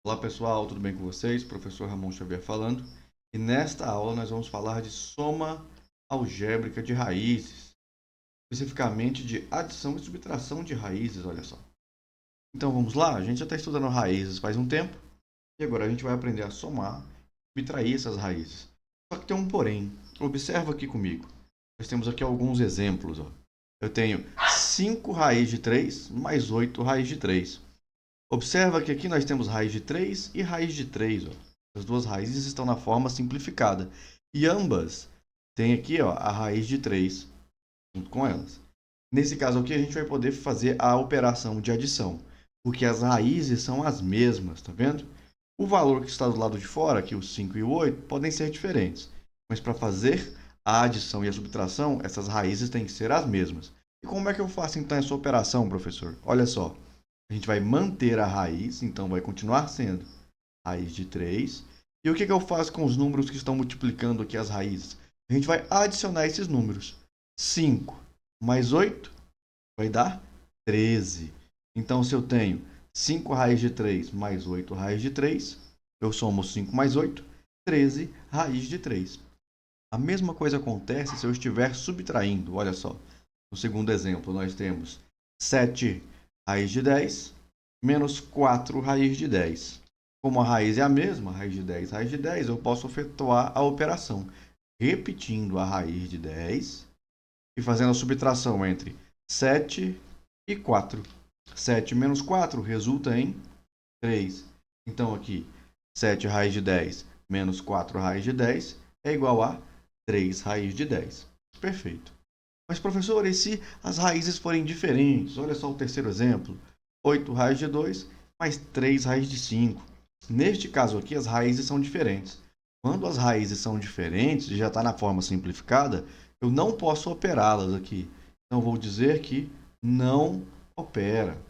Olá pessoal, tudo bem com vocês? Professor Ramon Xavier falando. E nesta aula nós vamos falar de soma algébrica de raízes, especificamente de adição e subtração de raízes, olha só. Então vamos lá, a gente já está estudando raízes faz um tempo e agora a gente vai aprender a somar e subtrair essas raízes. Só que tem um porém, observa aqui comigo. Nós temos aqui alguns exemplos. Ó. Eu tenho 5 raiz de 3 mais 8 raiz de 3. Observa que aqui nós temos raiz de 3 e raiz de 3. Ó. As duas raízes estão na forma simplificada. E ambas têm aqui ó, a raiz de 3 junto com elas. Nesse caso aqui, a gente vai poder fazer a operação de adição, porque as raízes são as mesmas, tá vendo? O valor que está do lado de fora, aqui o 5 e o 8, podem ser diferentes. Mas para fazer a adição e a subtração, essas raízes têm que ser as mesmas. E como é que eu faço então essa operação, professor? Olha só. A gente vai manter a raiz, então vai continuar sendo raiz de 3. E o que eu faço com os números que estão multiplicando aqui as raízes? A gente vai adicionar esses números. 5 mais 8 vai dar 13. Então, se eu tenho 5 raiz de 3 mais 8 raiz de 3, eu somo 5 mais 8, 13 raiz de 3. A mesma coisa acontece se eu estiver subtraindo. Olha só, no segundo exemplo, nós temos 7 raiz de 10 menos 4 raiz de 10. Como a raiz é a mesma, raiz de 10, eu posso efetuar a operação repetindo a raiz de 10 e fazendo a subtração entre 7 e 4. 7 menos 4 resulta em 3. Então, aqui, 7 raiz de 10 menos 4 raiz de 10 é igual a 3 raiz de 10. Perfeito. Mas, professor, e se as raízes forem diferentes? Olha só o terceiro exemplo. 8 raiz de 2 mais 3 raiz de 5. Neste caso aqui, as raízes são diferentes. Quando as raízes são diferentes, e já está na forma simplificada, eu não posso operá-las aqui. Então, vou dizer que não opera.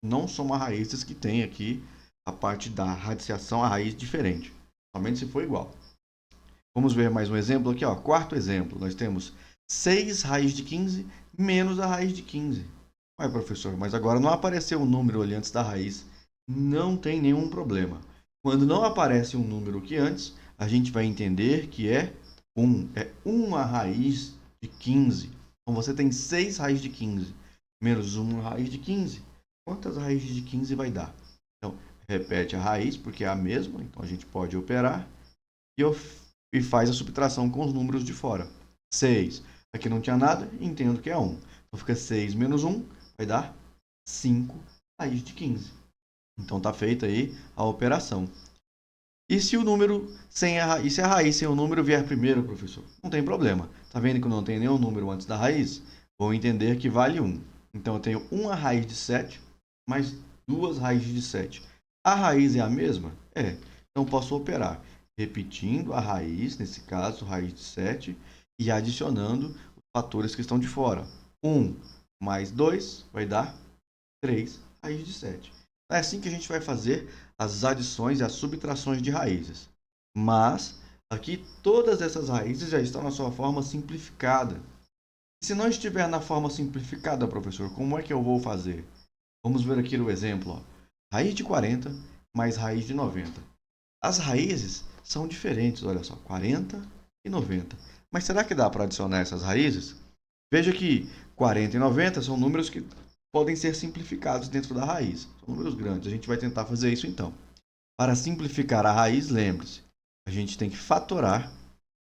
Não soma raízes que tem aqui a parte da radiciação, a raiz diferente. Somente se for igual. Vamos ver mais um exemplo aqui. Ó. Quarto exemplo, nós temos 6 raiz de 15 menos a raiz de 15. Ué, professor, mas agora não apareceu um número ali antes da raiz. Não tem nenhum problema. Quando não aparece um número aqui antes, a gente vai entender que é 1. É uma raiz de 15. Então, você tem 6 raiz de 15 menos uma raiz de 15. Quantas raízes de 15 vai dar? Então, repete a raiz, porque é a mesma. Então, a gente pode operar. E faz a subtração com os números de fora. 6. Aqui não tinha nada, entendo que é 1. Então fica 6 menos 1, vai dar 5 raiz de 15. Então está feita aí a operação. E se o número sem a raiz, se a raiz sem o número vier primeiro, professor? Não tem problema. Está vendo que não tem nenhum número antes da raiz? Vou entender que vale 1. Então eu tenho uma raiz de 7 mais duas raízes de 7. A raiz é a mesma? É. Então posso operar repetindo a raiz, nesse caso, raiz de 7, e adicionando os fatores que estão de fora. 1 mais 2 vai dar 3 raiz de 7. É assim que a gente vai fazer as adições e as subtrações de raízes. Mas, aqui, todas essas raízes já estão na sua forma simplificada. E se não estiver na forma simplificada, professor, como é que eu vou fazer? Vamos ver aqui o exemplo. Ó. Raiz de 40 mais raiz de 90. As raízes são diferentes, olha só, 40 e 90. Mas será que dá para adicionar essas raízes? Veja que 40 e 90 são números que podem ser simplificados dentro da raiz. São números grandes. A gente vai tentar fazer isso então. Para simplificar a raiz, lembre-se, a gente tem que fatorar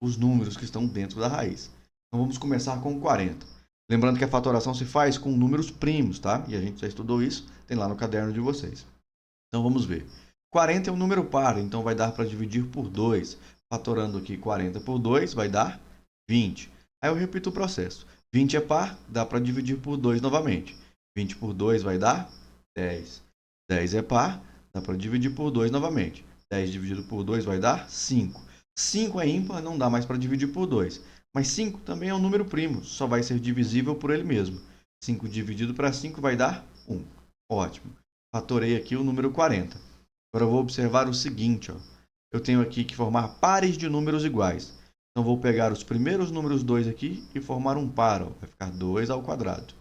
os números que estão dentro da raiz. Então vamos começar com 40. Lembrando que a fatoração se faz com números primos, tá? E a gente já estudou isso, tem lá no caderno de vocês. Então vamos ver. 40 é um número par, então vai dar para dividir por 2. Fatorando aqui 40 por 2 vai dar 20. Aí eu repito o processo. 20 é par, dá para dividir por 2 novamente. 20 por 2 vai dar 10. 10 é par, dá para dividir por 2 novamente. 10 dividido por 2 vai dar 5. 5 é ímpar, não dá mais para dividir por 2. Mas 5 também é um número primo, só vai ser divisível por ele mesmo. 5 dividido para 5 vai dar 1. Ótimo. Fatorei aqui o número 40. Agora eu vou observar o seguinte. Ó. Eu tenho aqui que formar pares de números iguais. Então vou pegar os primeiros números 2 aqui e formar um par. Ó. Vai ficar 2 ao quadrado.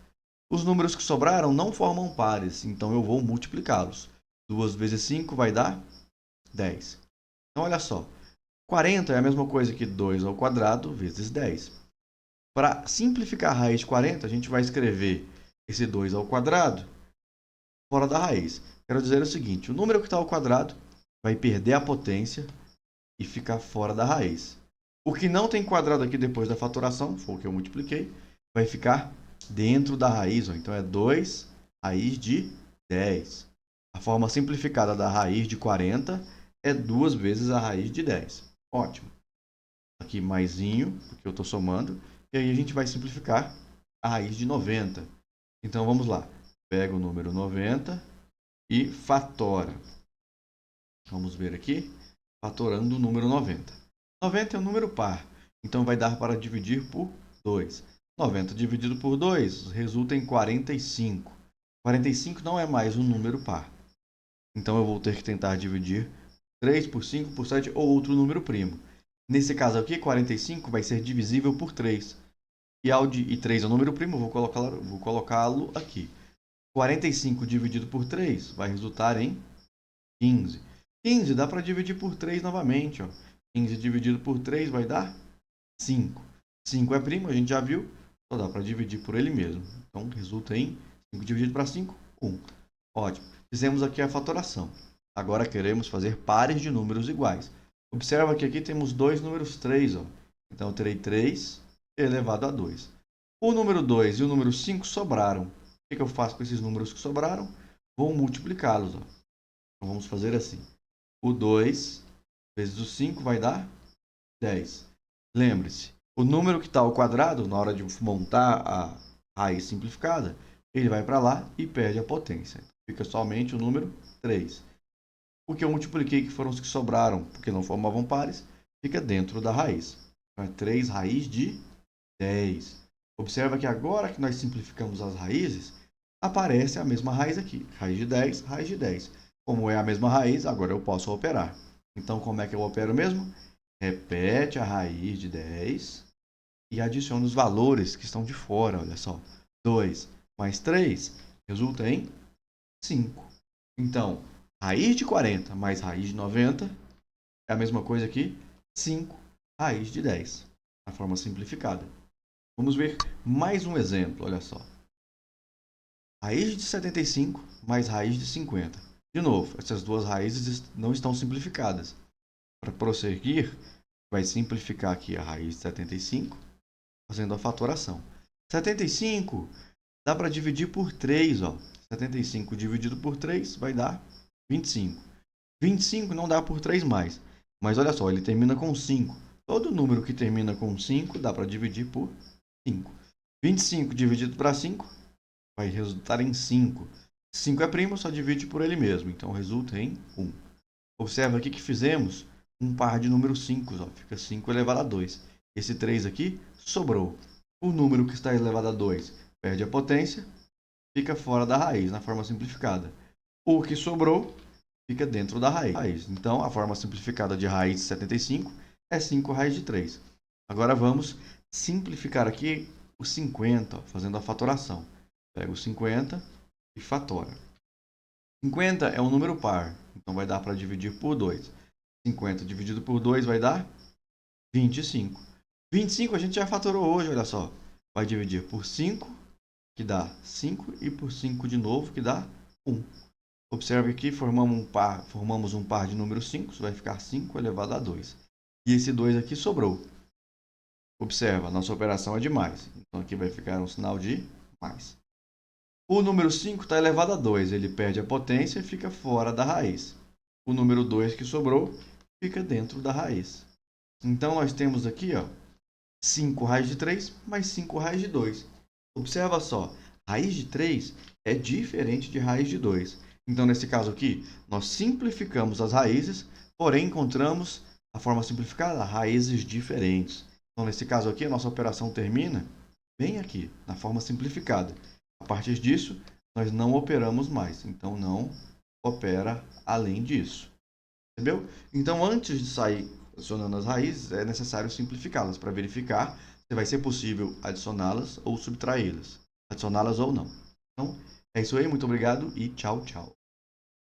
Os números que sobraram não formam pares, então eu vou multiplicá-los. 2 vezes 5 vai dar 10. Então, olha só. 40 é a mesma coisa que 2 ao quadrado vezes 10. Para simplificar a raiz de 40, a gente vai escrever esse 2 ao quadrado fora da raiz. Quero dizer o seguinte, o número que está ao quadrado vai perder a potência e ficar fora da raiz. O que não tem quadrado aqui depois da fatoração, foi o que eu multipliquei, vai ficar dentro da raiz. Então, é 2 raiz de 10. A forma simplificada da raiz de 40 é 2 vezes a raiz de 10. Ótimo. Aqui maisinho, porque eu estou somando. E aí a gente vai simplificar a raiz de 90. Então, vamos lá. Pega o número 90 e fatora. Vamos ver aqui. Fatorando o número 90. 90 é um número par. Então, vai dar para dividir por 2. 90 dividido por 2 resulta em 45. 45 não é mais um número par. Então, eu vou ter que tentar dividir 3 por 5 por 7 ou outro número primo. Nesse caso aqui, 45 vai ser divisível por 3. E 3 é um número primo, vou colocá-lo aqui. 45 dividido por 3 vai resultar em 15. 15 dá para dividir por 3 novamente. 15 dividido por 3 vai dar 5. 5 é primo, a gente já viu. Só dá para dividir por ele mesmo. Então, resulta em 5 dividido para 5, 1. Ótimo. Fizemos aqui a fatoração. Agora queremos fazer pares de números iguais. Observa que aqui temos dois números 3. Então, eu terei 3 elevado a 2. O número 2 e o número 5 sobraram. O que eu faço com esses números que sobraram? Vou multiplicá-los. Então, vamos fazer assim. O 2 vezes o 5 vai dar 10. Lembre-se, o número que está ao quadrado, na hora de montar a raiz simplificada, ele vai para lá e perde a potência. Fica somente o número 3. O que eu multipliquei, que foram os que sobraram, porque não formavam pares, fica dentro da raiz. Então, é 3 raiz de 10. Observa que agora que nós simplificamos as raízes, aparece a mesma raiz aqui. Raiz de 10, raiz de 10. Como é a mesma raiz, agora eu posso operar. Então, como é que eu opero mesmo? Repete a raiz de 10 e adiciona os valores que estão de fora. Olha só. 2 mais 3 resulta em 5. Então, raiz de 40 mais raiz de 90 é a mesma coisa que 5 raiz de 10. Na forma simplificada. Vamos ver mais um exemplo. Olha só. Raiz de 75 mais raiz de 50. De novo, essas duas raízes não estão simplificadas. Para prosseguir, vai simplificar aqui a raiz de 75, fazendo a fatoração. 75 dá para dividir por 3. 75 dividido por 3 vai dar 25. 25 não dá por 3 mais. Mas olha só, ele termina com 5. Todo número que termina com 5 dá para dividir por 5. 25 dividido para 5 vai resultar em 5. 5 é primo, só divide por ele mesmo. Então, resulta em 1. Observa aqui que fizemos um par de números 5. Fica 5 elevado a 2. Esse 3 aqui sobrou. O número que está elevado a 2 perde a potência, fica fora da raiz, na forma simplificada. O que sobrou fica dentro da raiz. Então, a forma simplificada de raiz de 75 é 5 raiz de 3. Agora, vamos simplificar aqui o 50, fazendo a fatoração. Pega o 50 e fatora. 50 é um número par, então vai dar para dividir por 2. 50 dividido por 2 vai dar 25. 25 a gente já fatorou hoje, olha só. Vai dividir por 5, que dá 5, e por 5 de novo, que dá 1. Observe que formamos um par de números 5, vai ficar 5 elevado a 2. E esse 2 aqui sobrou. Observa, nossa operação é de mais. Então aqui vai ficar um sinal de mais. O número 5 está elevado a 2, ele perde a potência e fica fora da raiz. O número 2 que sobrou fica dentro da raiz. Então, nós temos aqui 5 raiz de 3 mais 5 raiz de 2. Observa só, raiz de 3 é diferente de raiz de 2. Então, nesse caso aqui, nós simplificamos as raízes, porém encontramos a forma simplificada, raízes diferentes. Então, nesse caso aqui, a nossa operação termina bem aqui, na forma simplificada. A partir disso, nós não operamos mais. Então, não opera além disso. Entendeu? Então, antes de sair adicionando as raízes, é necessário simplificá-las para verificar se vai ser possível adicioná-las ou subtraí-las. Adicioná-las ou não. Então, é isso aí. Muito obrigado e tchau, tchau.